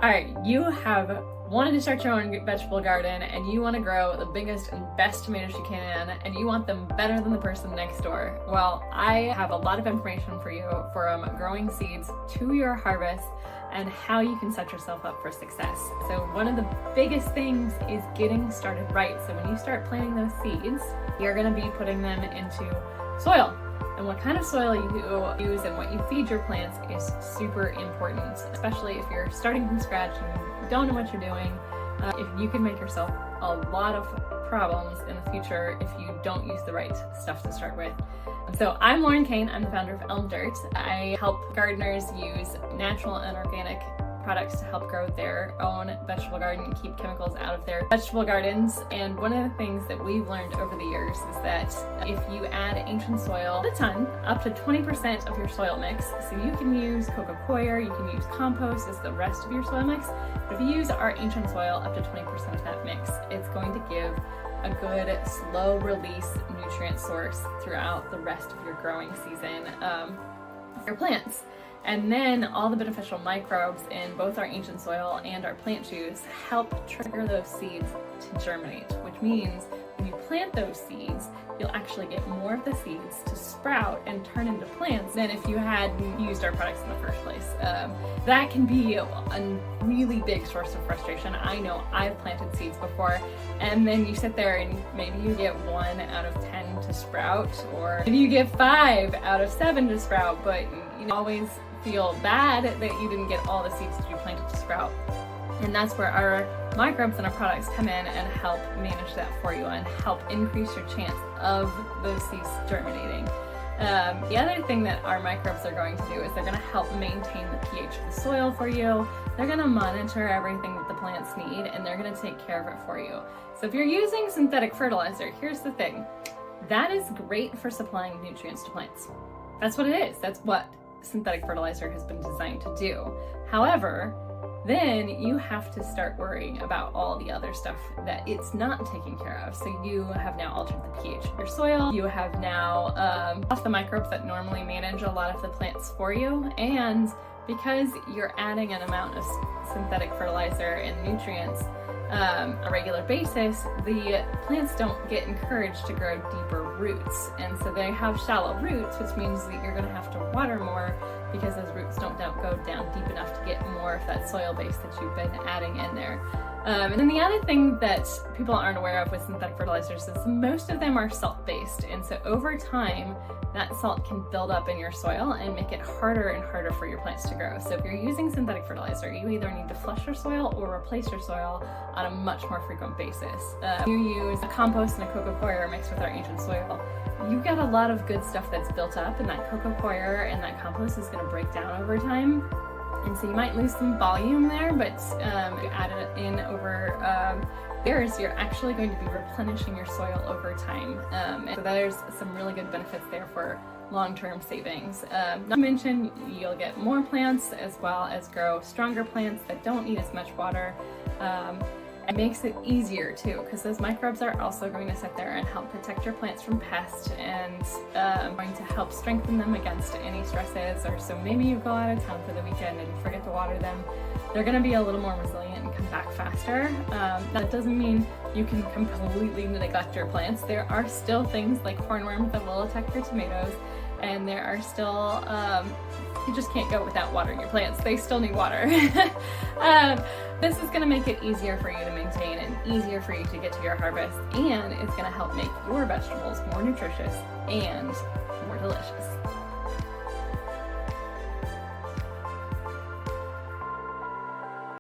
Alright, you have wanted to start your own vegetable garden and you want to grow the biggest and best tomatoes you can and you want them better than the person next door. Well, I have a lot of information for you from growing seeds to your harvest and how you can set yourself up for success. So one of the biggest things is getting started right. So when you start planting those seeds, you're going to be putting them into soil. And what kind of soil you use and what you feed your plants is super important, especially if you're starting from scratch and you don't know what you're doing. If you can make yourself a lot of problems in the future if you don't use the right stuff to start with. So I'm Lauren Kane, I'm the founder of Elm Dirt. I help gardeners use natural and organic products to help grow their own vegetable garden and keep chemicals out of their vegetable gardens. And one of the things that we've learned over the years is that if you add ancient soil a ton, up to 20% of your soil mix, so you can use coco coir, you can use compost as the rest of your soil mix, but if you use our ancient soil up to 20% of that mix, it's going to give a good slow release nutrient source throughout the rest of your growing season for your plants. And then all the beneficial microbes in both our ancient soil and our plant juice help trigger those seeds to germinate, which means when you plant those seeds, you'll actually get more of the seeds to sprout and turn into plants than if you had used our products in the first place. That can be a really big source of frustration. I know I've planted seeds before, and then you sit there and maybe you get 1 out of 10 to sprout, or maybe you get 5 out of 7 to sprout, but you always feel bad that you didn't get all the seeds that you planted to sprout. And that's where our microbes and our products come in and help manage that for you and help increase your chance of those seeds germinating. The other thing that our microbes are going to do is they're going to help maintain the pH of the soil for you. They're going to monitor everything that the plants need and they're going to take care of it for you. So if you're using synthetic fertilizer, here's the thing. That is great for supplying nutrients to plants. That's what it is. That's what synthetic fertilizer has been designed to do. However, then you have to start worrying about all the other stuff that it's not taking care of. So you have now altered the pH of your soil. You have now lost the microbes that normally manage a lot of the plants for you. And because you're adding an amount of synthetic fertilizer and nutrients on a regular basis, the plants don't get encouraged to grow deeper roots. And so they have shallow roots, which means that you're going to have to water more because those roots don't go down deep enough to get more of that soil base that you've been adding in there. And then the other thing that people aren't aware of with synthetic fertilizers is most of them are salt-based. And so over time, that salt can build up in your soil and make it harder and harder for your plants to grow. So if you're using synthetic fertilizer, you either need to flush your soil or replace your soil on a much more frequent basis. You use a compost and a coco coir mixed with our ancient soil, you get a lot of good stuff that's built up, and that coco coir and that compost is going to break down over time. And so you might lose some volume there, but you add it in over years, you're actually going to be replenishing your soil over time. And so there's some really good benefits there for long-term savings. Not to mention, you'll get more plants as well as grow stronger plants that don't need as much water. It makes it easier too, because those microbes are also going to sit there and help protect your plants from pests and going to help strengthen them against any stresses. Or so maybe you go out of town for the weekend and you forget to water them. They're going to be a little more resilient and come back faster. That doesn't mean you can completely neglect your plants. There are still things like hornworms that will attack your tomatoes, and there are still you just can't go without watering your plants. They still need water. This is going to make it easier for you to maintain and easier for you to get to your harvest, and it's going to help make your vegetables more nutritious and more delicious.